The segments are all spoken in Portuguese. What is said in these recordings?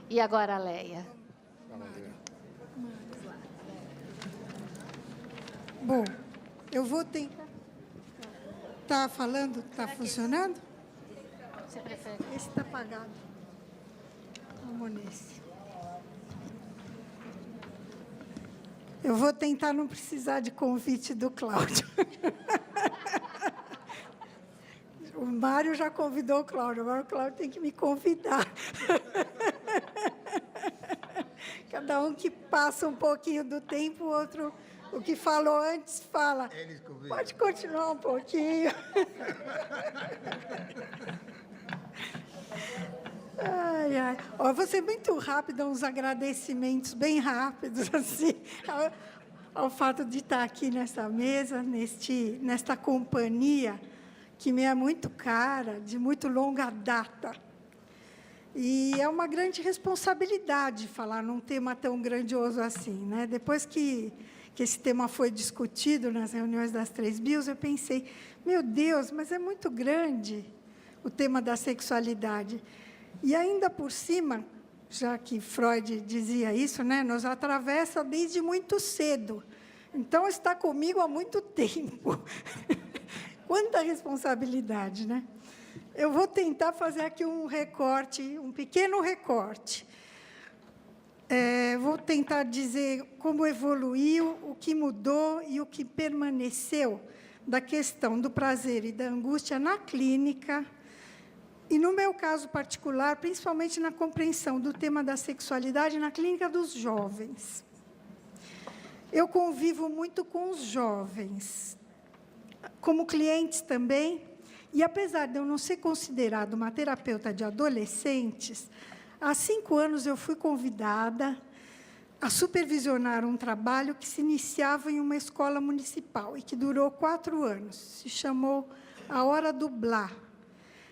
E agora a Leia. Bom, eu vou tentar... Está falando? Está funcionando? Você prefere? Esse está apagado. Vamos nesse. Eu vou tentar não precisar de convite do Cláudio. O Mário já convidou o Cláudio, agora o Cláudio tem que me convidar. Cada um que passa um pouquinho do tempo, o outro, o que falou antes, fala. Pode continuar um pouquinho. Ai, ai. Ó, vou ser muito rápida, uns agradecimentos bem rápidos, assim, ao fato de estar aqui nessa mesa, nesta companhia, que me é muito cara, de muito longa data. E é uma grande responsabilidade falar num tema tão grandioso assim, né? Depois que esse tema foi discutido nas reuniões das 3 bios, eu pensei, meu Deus, mas é muito grande o tema da sexualidade. E ainda por cima, já que Freud dizia isso, né, nos atravessa desde muito cedo. Então, está comigo há muito tempo. Quanta responsabilidade, né? Eu vou tentar fazer aqui um recorte, um pequeno recorte. Vou tentar dizer como evoluiu, o que mudou e o que permaneceu da questão do prazer e da angústia na clínica, e, no meu caso particular, principalmente na compreensão do tema da sexualidade na clínica dos jovens. Eu convivo muito com os jovens, como clientes também, e, apesar de eu não ser considerada uma terapeuta de adolescentes, há 5 anos eu fui convidada a supervisionar um trabalho que se iniciava em uma escola municipal e que durou 4 anos. Se chamou A Hora do Blá.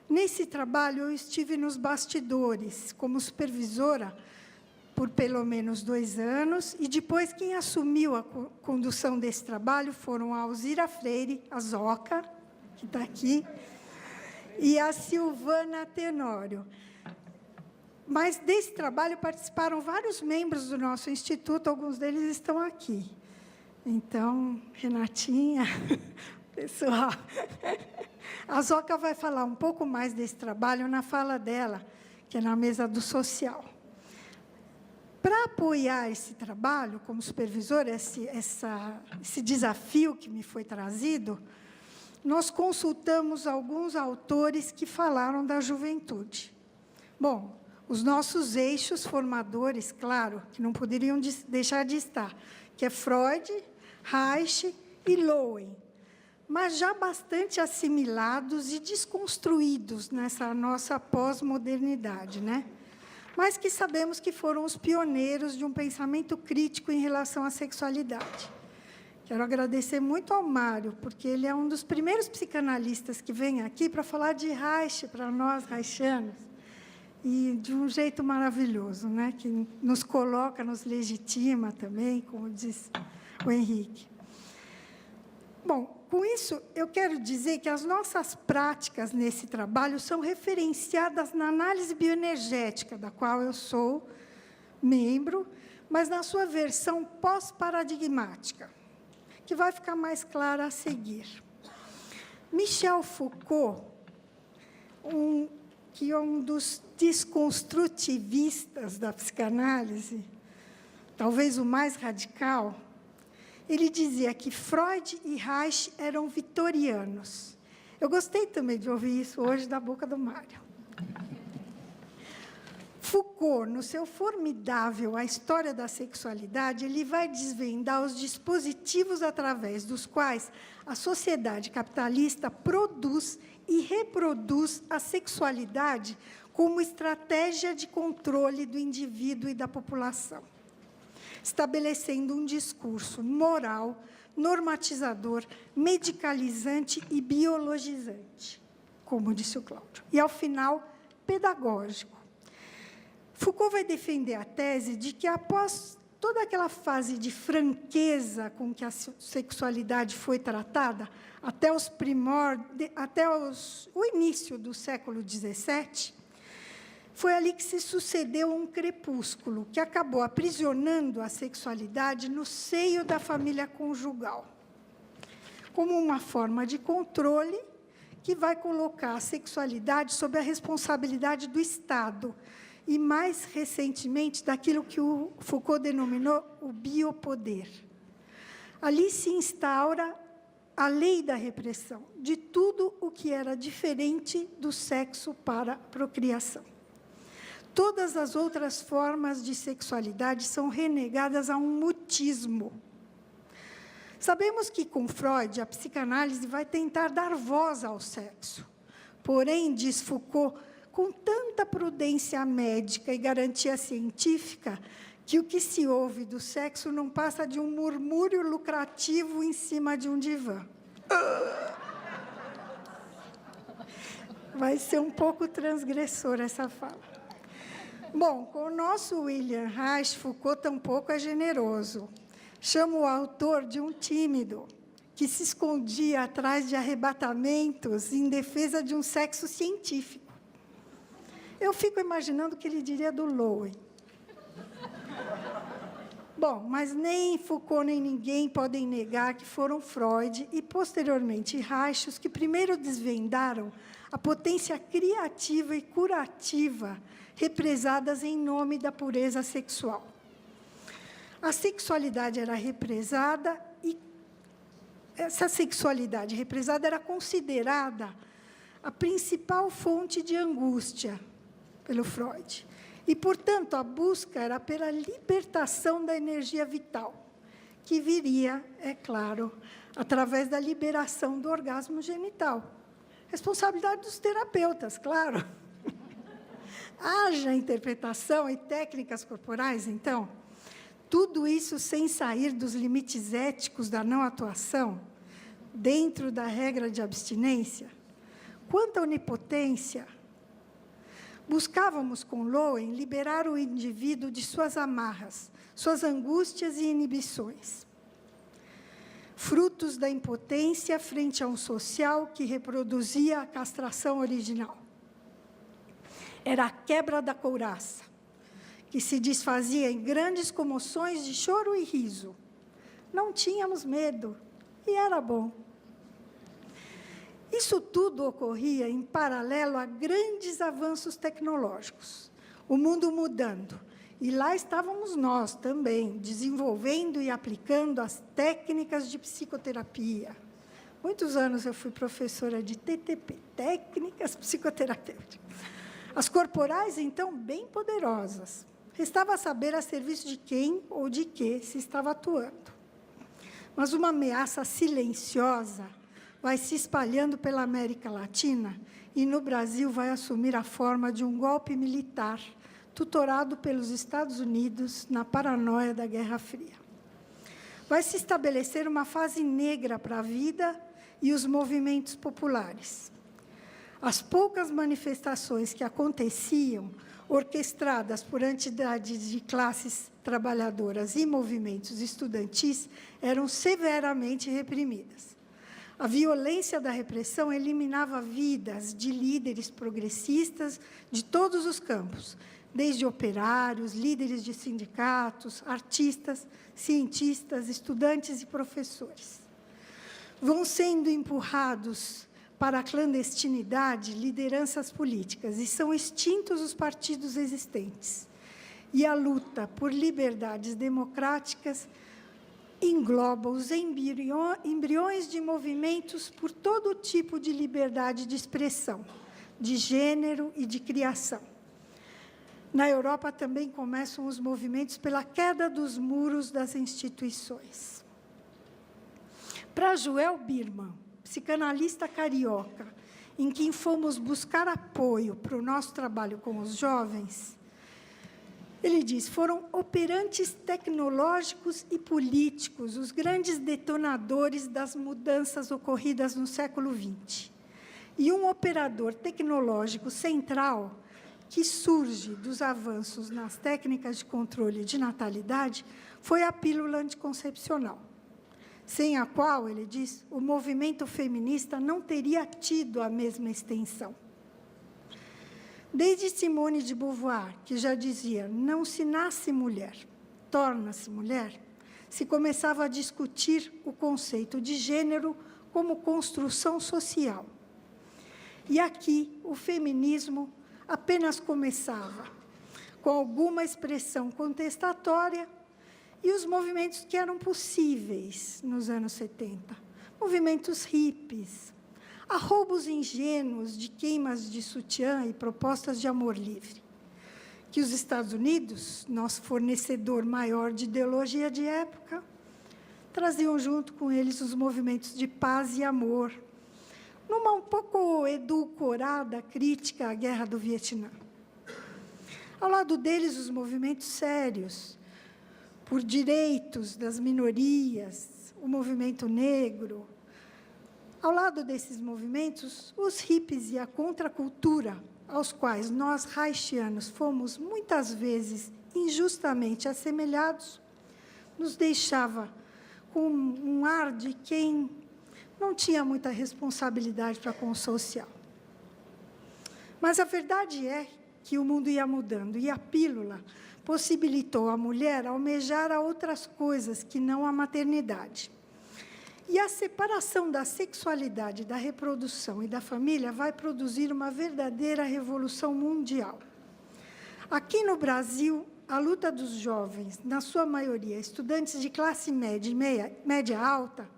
Nesse trabalho, eu estive nos bastidores, como supervisora, por pelo menos 2 anos, e depois quem assumiu a condução desse trabalho foram a Alzira Freire, a Zoca, que está aqui, e a Silvana Tenório. Mas desse trabalho participaram vários membros do nosso instituto, alguns deles estão aqui. Então, Renatinha, pessoal, a Zoca vai falar um pouco mais desse trabalho na fala dela, que é na mesa do social. Para apoiar esse trabalho, como supervisora, esse desafio que me foi trazido, nós consultamos alguns autores que falaram da juventude. Bom, os nossos eixos formadores, claro, que não poderiam deixar de estar, que é Freud, Reich e Lowen, mas já bastante assimilados e desconstruídos nessa nossa pós-modernidade, né? Mas que sabemos que foram os pioneiros de um pensamento crítico em relação à sexualidade. Quero agradecer muito ao Mário, porque ele é um dos primeiros psicanalistas que vem aqui para falar de Reich, para nós, reichianos, e de um jeito maravilhoso, né? Que nos coloca, nos legitima também, como diz o Henrique. Bom, com isso, eu quero dizer que as nossas práticas nesse trabalho são referenciadas na análise bioenergética, da qual eu sou membro, mas na sua versão pós-paradigmática, que vai ficar mais clara a seguir. Michel Foucault, que é um dos desconstrutivistas da psicanálise, talvez o mais radical, ele dizia que Freud e Reich eram vitorianos. Eu gostei também de ouvir isso hoje da boca do Mário. Foucault, no seu formidável A História da Sexualidade, ele vai desvendar os dispositivos através dos quais a sociedade capitalista produz e reproduz a sexualidade como estratégia de controle do indivíduo e da população, estabelecendo um discurso moral, normatizador, medicalizante e biologizante, como disse o Cláudio. E, ao final, pedagógico. Foucault vai defender a tese de que, após toda aquela fase de franqueza com que a sexualidade foi tratada, até o início do século XVII, Foi ali que se sucedeu um crepúsculo, que acabou aprisionando a sexualidade no seio da família conjugal, como uma forma de controle que vai colocar a sexualidade sob a responsabilidade do Estado, e, mais recentemente, daquilo que o Foucault denominou o biopoder. Ali se instaura a lei da repressão de tudo o que era diferente do sexo para a procriação. Todas as outras formas de sexualidade são renegadas a um mutismo. Sabemos que, com Freud, a psicanálise vai tentar dar voz ao sexo. Porém, diz Foucault, com tanta prudência médica e garantia científica, que o que se ouve do sexo não passa de um murmúrio lucrativo em cima de um divã. Vai ser um pouco transgressora essa fala. Bom, com o nosso William Reich, Foucault tampouco é generoso. Chama o autor de um tímido, que se escondia atrás de arrebatamentos em defesa de um sexo científico. Eu fico imaginando o que ele diria do Lowen. Bom, mas nem Foucault nem ninguém podem negar que foram Freud e, posteriormente, Reich os que primeiro desvendaram a potência criativa e curativa represadas em nome da pureza sexual. A sexualidade era represada e essa sexualidade represada era considerada a principal fonte de angústia pelo Freud. E, portanto, a busca era pela libertação da energia vital, que viria, é claro, através da liberação do orgasmo genital. Responsabilidade dos terapeutas, claro. Haja interpretação e técnicas corporais, então. Tudo isso sem sair dos limites éticos da não atuação, dentro da regra de abstinência. Quanto à onipotência, buscávamos com Lowen liberar o indivíduo de suas amarras, suas angústias e inibições, frutos da impotência frente a um social que reproduzia a castração original. Era a quebra da couraça, que se desfazia em grandes comoções de choro e riso. Não tínhamos medo, e era bom. Isso tudo ocorria em paralelo a grandes avanços tecnológicos, o mundo mudando, e lá estávamos nós também, desenvolvendo e aplicando as técnicas de psicoterapia. Muitos anos eu fui professora de TTP, técnicas psicoterapêuticas. As corporais, então, bem poderosas. Restava saber a serviço de quem ou de que se estava atuando. Mas uma ameaça silenciosa vai se espalhando pela América Latina e, no Brasil, vai assumir a forma de um golpe militar, tutorado pelos Estados Unidos na paranoia da Guerra Fria. Vai se estabelecer uma fase negra para a vida e os movimentos populares. As poucas manifestações que aconteciam, orquestradas por entidades de classes trabalhadoras e movimentos estudantis, eram severamente reprimidas. A violência da repressão eliminava vidas de líderes progressistas de todos os campos, desde operários, líderes de sindicatos, artistas, cientistas, estudantes e professores. Vão sendo empurrados para a clandestinidade lideranças políticas e são extintos os partidos existentes. E a luta por liberdades democráticas engloba os embriões de movimentos por todo tipo de liberdade de expressão, de gênero e de criação. Na Europa também começam os movimentos pela queda dos muros das instituições. Para Joel Birman, psicanalista carioca, em quem fomos buscar apoio para o nosso trabalho com os jovens, ele diz, foram operantes tecnológicos e políticos os grandes detonadores das mudanças ocorridas no século XX. E um operador tecnológico central que surge dos avanços nas técnicas de controle de natalidade foi a pílula anticoncepcional, sem a qual, ele diz, o movimento feminista não teria tido a mesma extensão. Desde Simone de Beauvoir, que já dizia, não se nasce mulher, torna-se mulher, se começava a discutir o conceito de gênero como construção social. E aqui o feminismo apenas começava, com alguma expressão contestatória, e os movimentos que eram possíveis nos anos 70. Movimentos hippies, arroubos ingênuos de queimas de sutiã e propostas de amor livre, que os Estados Unidos, nosso fornecedor maior de ideologia de época, traziam junto com eles os movimentos de paz e amor, numa um pouco edulcorada crítica à Guerra do Vietnã. Ao lado deles, os movimentos sérios, por direitos das minorias, o movimento negro. Ao lado desses movimentos, os hippies e a contracultura, aos quais nós, haitianos, fomos muitas vezes injustamente assemelhados, nos deixava com um ar de quem não tinha muita responsabilidade para com o social. Mas a verdade é que o mundo ia mudando, e a pílula possibilitou à mulher almejar a outras coisas que não a maternidade. E a separação da sexualidade, da reprodução e da família vai produzir uma verdadeira revolução mundial. Aqui no Brasil, a luta dos jovens, na sua maioria estudantes de classe média e média alta,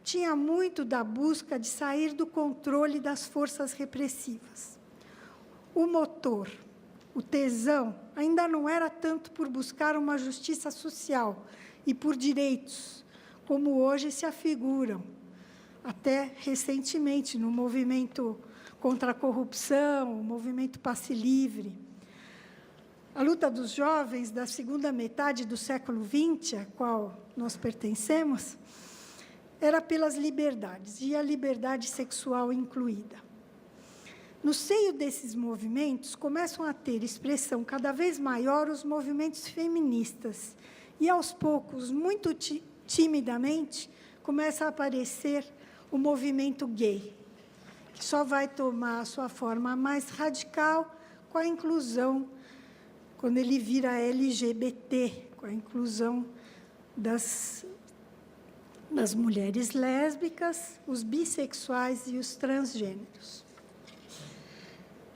tinha muito da busca de sair do controle das forças repressivas. O motor, o tesão, ainda não era tanto por buscar uma justiça social e por direitos, como hoje se afiguram, até recentemente, no movimento contra a corrupção, o movimento Passe Livre. A luta dos jovens da segunda metade do século XX, a qual nós pertencemos, era pelas liberdades, e a liberdade sexual incluída. No seio desses movimentos, começam a ter expressão cada vez maior os movimentos feministas, e, aos poucos, muito timidamente, começa a aparecer o movimento gay, que só vai tomar a sua forma mais radical com a inclusão, quando ele vira LGBT, com a inclusão das mulheres lésbicas, os bissexuais e os transgêneros.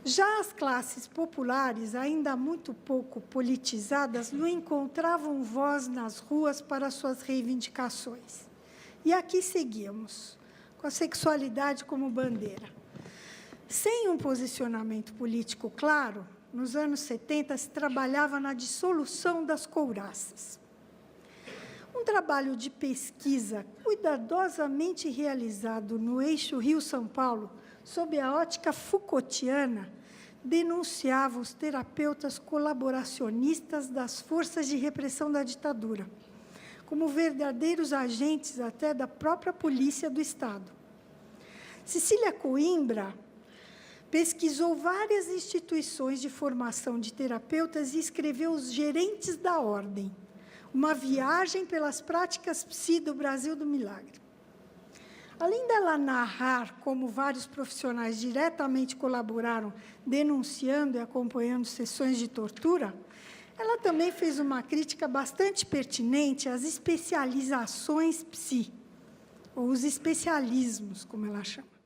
Já as classes populares, ainda muito pouco politizadas, não encontravam voz nas ruas para suas reivindicações. E aqui seguíamos, com a sexualidade como bandeira. Sem um posicionamento político claro, nos anos 70 se trabalhava na dissolução das couraças. Um trabalho de pesquisa cuidadosamente realizado no eixo Rio-São Paulo, sob a ótica Foucaultiana, denunciava os terapeutas colaboracionistas das forças de repressão da ditadura, como verdadeiros agentes até da própria polícia do Estado. Cecília Coimbra pesquisou várias instituições de formação de terapeutas e escreveu Os Gerentes da Ordem, uma viagem pelas práticas psi do Brasil do Milagre. Além dela narrar como vários profissionais diretamente colaboraram denunciando e acompanhando sessões de tortura, ela também fez uma crítica bastante pertinente às especializações psi, ou os especialismos, como ela chama.